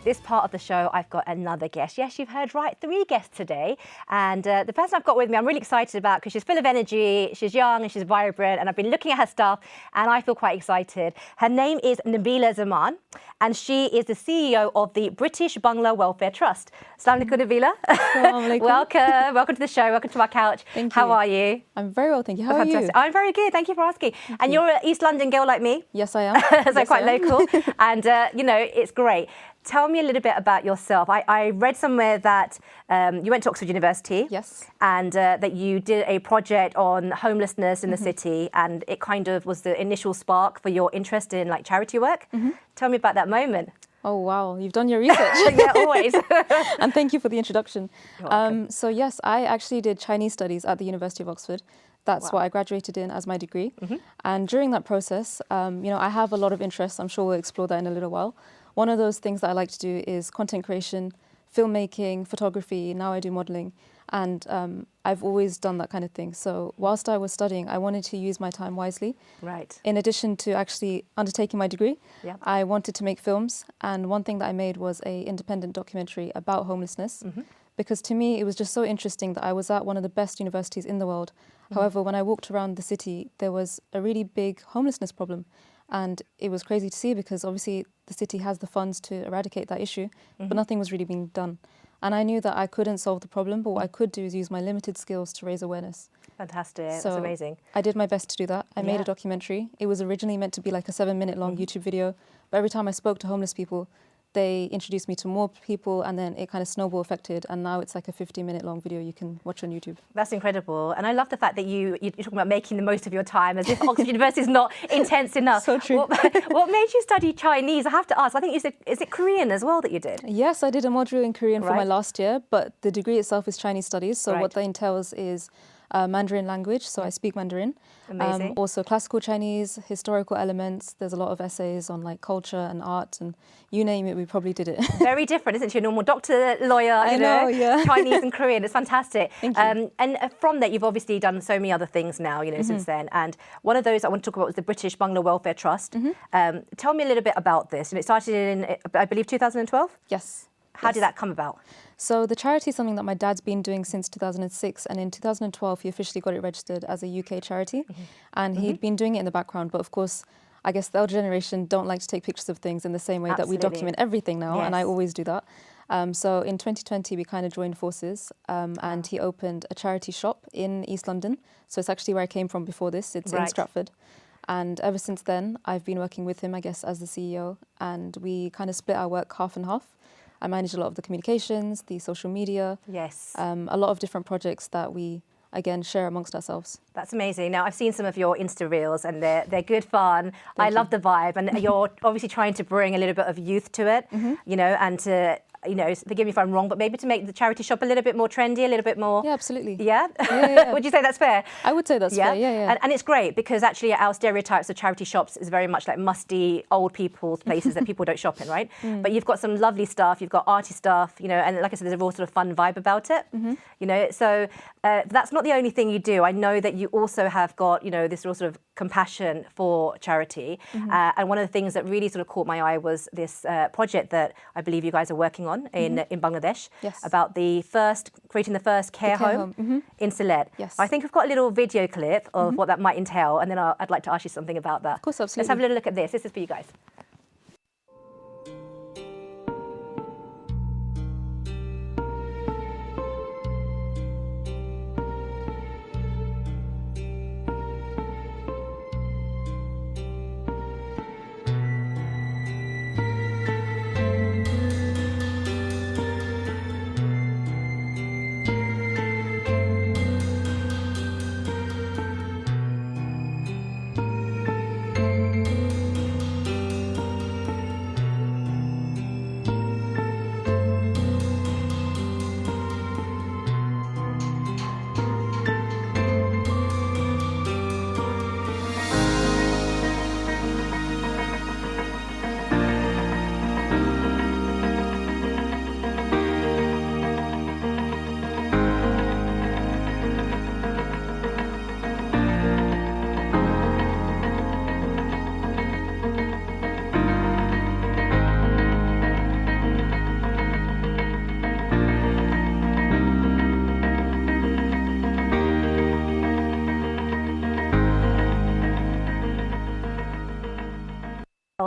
this part of the show, I've got another guest. Yes, you've heard right, 3 guests today. And the person I've got with me, I'm really excited about because she's full of energy, she's young and she's vibrant, and I've been looking at her stuff and I feel quite excited. Her name is Nabeela Zaman, and she is the CEO of the British Bangla Welfare Trust. Assalamu alaikum, Nabeela. Welcome to the show, welcome to my couch. Thank you. How are you? I'm very well, thank you. How are you? I'm very good, thank you for asking. And you're an East London girl like me? Yes, I am. So quite local. And, you know, it's great. Tell me a little bit about yourself. I read somewhere that you went to Oxford University. Yes. And that you did a project on homelessness in the city, and it kind of was the initial spark for your interest in like charity work. Tell me about that moment. Oh, wow. You've done your research. Yeah, always. And thank you for the introduction. You're welcome. So yes, I actually did Chinese studies at the University of Oxford. That's what I graduated in as my degree. And during that process, you know, I have a lot of interests. I'm sure we'll explore that in a little while. One of those things that I like to do is content creation, filmmaking, photography. Now I do modeling. And I've always done that kind of thing. So whilst I was studying, I wanted to use my time wisely. Right. In addition to actually undertaking my degree, I wanted to make films. And one thing that I made was an independent documentary about homelessness. Because to me, it was just so interesting that I was at one of the best universities in the world. However, when I walked around the city, there was a really big homelessness problem. And it was crazy to see because obviously the city has the funds to eradicate that issue, but nothing was really being done. And I knew that I couldn't solve the problem, but what I could do is use my limited skills to raise awareness. Fantastic. So that's amazing. I did my best to do that. I made a documentary. It was originally meant to be like a 7-minute long YouTube video, but every time I spoke to homeless people, they introduced me to more people, and then it kind of snowball affected, and now it's like a 50-minute long video you can watch on YouTube. That's incredible. And I love the fact that you're talking about making the most of your time, as if Oxford University is not intense enough. So true. What made you study Chinese? I have to ask. I think you said, is it Korean as well that you did? Yes, I did a module in Korean for my last year, but the degree itself is Chinese studies. So what that entails is Mandarin language, so I speak Mandarin. Amazing. Also classical Chinese, historical elements. There's a lot of essays on like culture and art, and you name it, we probably did it. Very different, isn't it? Your normal doctor, lawyer, you know, Chinese and Korean. It's fantastic. Thank you. And from that, you've obviously done so many other things now, you know, since then. And one of those I want to talk about was the British Bangla Welfare Trust. Tell me a little bit about this. And it started in, I believe, 2012? Yes. How did that come about? So the charity is something that my dad's been doing since 2006, and in 2012 he officially got it registered as a UK charity, and he'd been doing it in the background, but of course I guess the older generation don't like to take pictures of things in the same way that we document everything now, and I always do that. So in 2020 we kind of joined forces, and he opened a charity shop in East London, so it's actually where I came from before this, it's in Stratford. And ever since then I've been working with him, I guess, as the CEO, and we kind of split our work half and half. I manage a lot of the communications, the social media. Yes. A lot of different projects that we, again, share amongst ourselves. That's amazing. Now, I've seen some of your Insta Reels and they're good fun. I love the vibe. And you're obviously trying to bring a little bit of youth to it, you know, and to, you know, forgive me if I'm wrong, but maybe to make the charity shop a little bit more trendy, a little bit more... Yeah, absolutely. Yeah? Would you say that's fair? I would say that's fair, yeah. And it's great because actually our stereotypes of charity shops is very much like musty, old people's places that people don't shop in, right? But you've got some lovely stuff, you've got arty stuff, you know, and like I said, there's a real sort of fun vibe about it, you know, so that's not the only thing you do. I know that you also have got, you know, this real sort of compassion for charity. And one of the things that really sort of caught my eye was this project that I believe you guys are working on in Bangladesh, about creating the first care home in Sylhet. I think we've got a little video clip of what that might entail, and then I'd like to ask you something about that. Of course, absolutely. Let's have a little look at this. This is for you guys.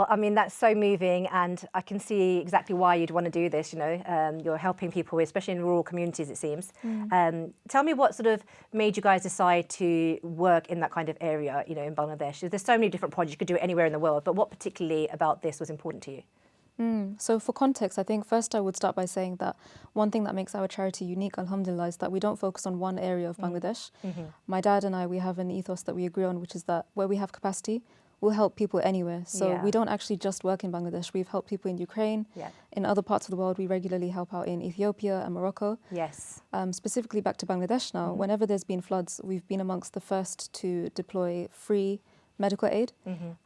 Well, I mean, that's so moving, and I can see exactly why you'd want to do this. You're helping people, especially in rural communities, it seems. Tell me what sort of made you guys decide to work in that kind of area, in Bangladesh. There's so many different projects. You could do it anywhere in the world, but what particularly about this was important to you? So for context, I think first I would start by saying that one thing that makes our charity unique, alhamdulillah, is that we don't focus on one area of Bangladesh. My dad and I, we have an ethos that we agree on, which is that where we have capacity, we'll help people anywhere. So we don't actually just work in Bangladesh. We've helped people in Ukraine. In other parts of the world, we regularly help out in Ethiopia and Morocco. Yes. Specifically back to Bangladesh now, whenever there's been floods, we've been amongst the first to deploy free medical aid.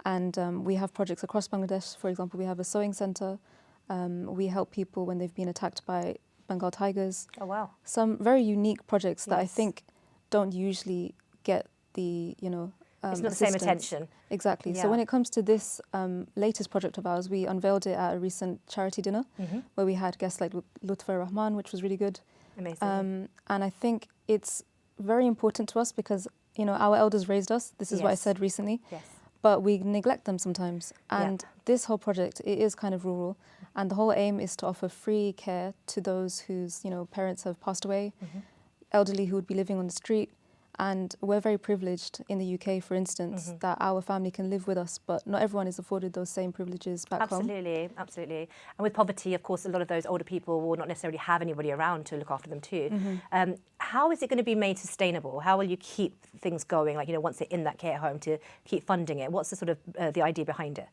And we have projects across Bangladesh. For example, we have a sewing center. We help people when they've been attacked by Bengal tigers. Oh, wow. Some very unique projects that I think don't usually get the, it's not the same attention. Exactly. So when it comes to this latest project of ours, we unveiled it at a recent charity dinner where we had guests like Lutfa Rahman, which was really good. Amazing. And I think it's very important to us because our elders raised us. This is what I said recently. Yes. But we neglect them sometimes. And this whole project, it is kind of rural. And the whole aim is to offer free care to those whose, parents have passed away, elderly who would be living on the street. And we're very privileged in the UK, for instance, that our family can live with us, but not everyone is afforded those same privileges back home. Absolutely. And with poverty, of course, a lot of those older people will not necessarily have anybody around to look after them too. How is it going to be made sustainable? How will you keep things going, once they're in that care home, to keep funding it? What's the sort of the idea behind it?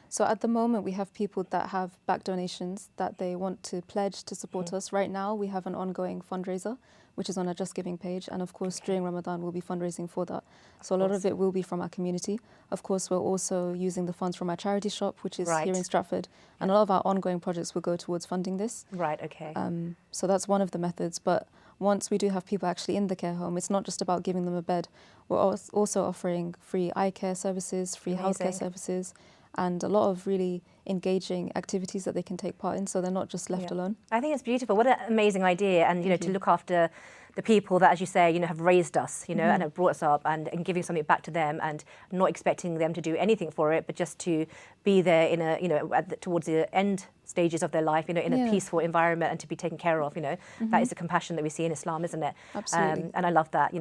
So at the moment, we have people that have back donations that they want to pledge to support us. Right now, we have an ongoing fundraiser, which is on our Just Giving page. And of course, during Ramadan, we'll be fundraising for that. So a lot of it will be from our community. Of course, we're also using the funds from our charity shop, which is here in Stratford. And a lot of our ongoing projects will go towards funding this. Right, okay. So that's one of the methods. But once we do have people actually in the care home, it's not just about giving them a bed. We're also offering free eye care services, free healthcare services, and a lot of really engaging activities that they can take part in, so they're not just left alone. I think it's beautiful. What an amazing idea. And, to look after the people that, as you say, have raised us, and have brought us up, and giving something back to them, and not expecting them to do anything for it, but just to be there in a, towards the end stages of their life, in a peaceful environment, and to be taken care of, that is the compassion that we see in Islam, isn't it? Absolutely. And I love that,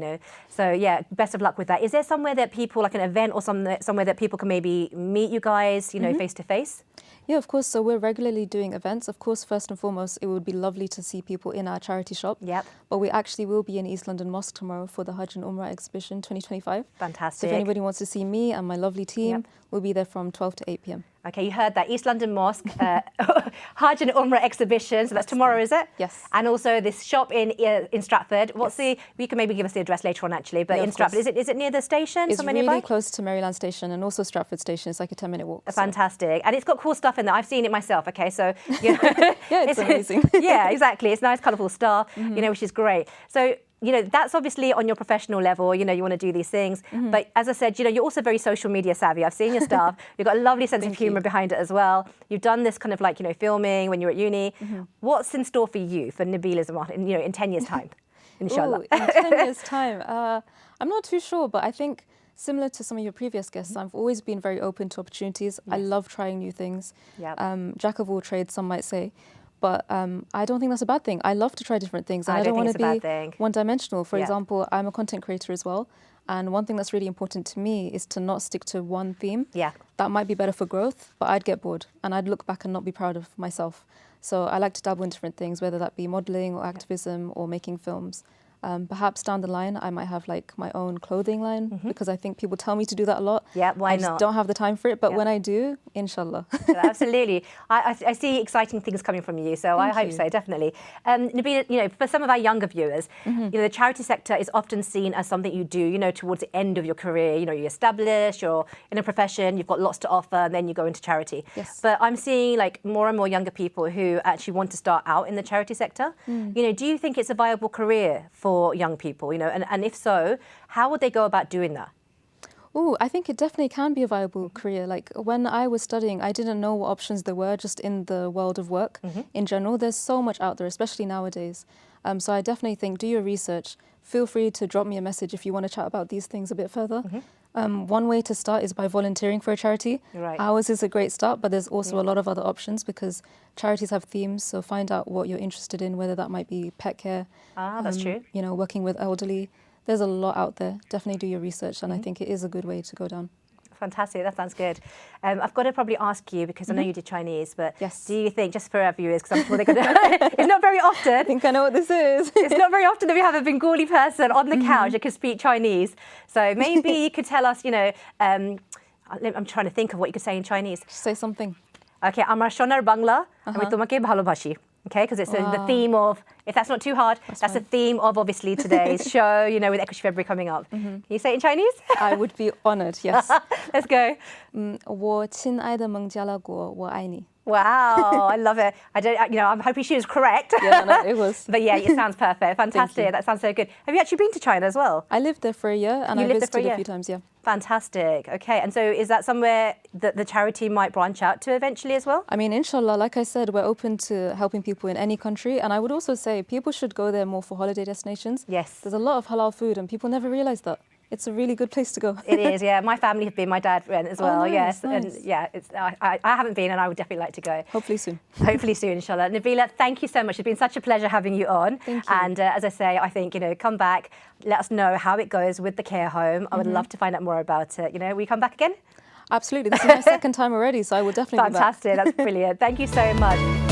So yeah, best of luck with that. Is there somewhere that people, like an event or somewhere that people can maybe meet you guys, face to face? Yeah, of course. So we're regularly doing events. Of course, first and foremost, it would be lovely to see people in our charity shop. Yep. But we actually will be in East London Mosque tomorrow for the Hajj and Umrah exhibition 2025. Fantastic. So if anybody wants to see me and my lovely team, we'll be there from 12 to 8 p.m. Okay, you heard that. East London Mosque, Hajj and Umrah exhibition. So that's tomorrow, is it? Yes. And also this shop in Stratford. You can maybe give us the address later on, actually. But in Stratford, is it near the station? It's really close to Maryland Station and also Stratford Station. It's like a 10-minute walk. Fantastic. And it's got cool stuff in there. I've seen it myself, okay? So, yeah, it's amazing. Yeah, exactly. It's nice, colourful stuff, which is great. So, that's obviously on your professional level, you want to do these things. But as I said, you're also very social media savvy. I've seen your stuff. You've got a lovely sense of humour behind it as well. You've done this kind of like, filming when you were at uni. What's in store for you, for Nabila Zaman, in 10 years' time, inshallah? Ooh, in 10 years' time? I'm not too sure, but I think similar to some of your previous guests, I've always been very open to opportunities. I love trying new things. Jack of all trades, some might say. But I don't think that's a bad thing. I love to try different things. And I don't want to be one-dimensional. For example, I'm a content creator as well. And one thing that's really important to me is to not stick to one theme. Yeah. That might be better for growth, but I'd get bored. And I'd look back and not be proud of myself. So I like to dabble in different things, whether that be modelling or activism or making films. Perhaps down the line, I might have like my own clothing line because I think people tell me to do that a lot. Yeah, why not? I just don't have the time for it, but when I do, inshallah. Absolutely. I see exciting things coming from you, so I hope so, definitely. Nabila, for some of our younger viewers, the charity sector is often seen as something you do, towards the end of your career. You establish, you're in a profession, you've got lots to offer, and then you go into charity. Yes. But I'm seeing like more and more younger people who actually want to start out in the charity sector. Do you think it's a viable career for young people, and if so, how would they go about doing that? Oh, I think it definitely can be a viable career. Like when I was studying, I didn't know what options there were just in the world of work in general. There's so much out there, especially nowadays. So I definitely think do your research. Feel free to drop me a message if you want to chat about these things a bit further. One way to start is by volunteering for a charity. Right. Ours is a great start, but there's also a lot of other options because charities have themes. So find out what you're interested in, whether that might be pet care. That's true. You know, working with elderly. There's a lot out there. Definitely do your research, and I think it is a good way to go down. Fantastic, that sounds good. I've got to probably ask you, because I know you did Chinese, but Yes. do you think, just for our viewers, because I'm sure they're going to, it's not very often. I think I know what this is. It's not very often that we have a Bengali person on the couch that can speak Chinese. So maybe you could tell us, you know, I'm trying to think of what you could say in Chinese. Say something. Okay, আমার সোনার বাংলা, আমি তোমাকে ভালোবাসি. Okay, because it's the theme of, if that's not too hard, that's the theme of obviously today's show, you know, with Equity February coming up. Can you say it in Chinese? I would be honored, yes. Let's go. 我亲爱的孟加拉国，我爱你。 Wow, I love it. I don't, you know, I'm hoping she was correct. Yeah, no, it was. But yeah, it sounds perfect. Fantastic. That sounds so good. Have you actually been to China as well? I lived there for a year and You I lived there for a visited a year? few times, yeah. Fantastic. Okay, and so is that somewhere that the charity might branch out to eventually as well? I mean, inshallah, like I said, we're open to helping people in any country. And I would also say people should go there more for holiday destinations. Yes. There's a lot of halal food and people never realize that. It's a really good place to go. It is, yeah. My family have been, my dad went as well, nice, yes. nice. And yeah, I haven't been and I would definitely like to go. Hopefully soon. Hopefully soon, inshallah. Nabila, thank you so much. It's been such a pleasure having you on. Thank you. And as I say, I think, you know, come back, let us know how it goes with the care home. I would love to find out more about it. You know, will you come back again? Absolutely. This is my second time already, so I will definitely be back. Fantastic. That's brilliant. Thank you so much.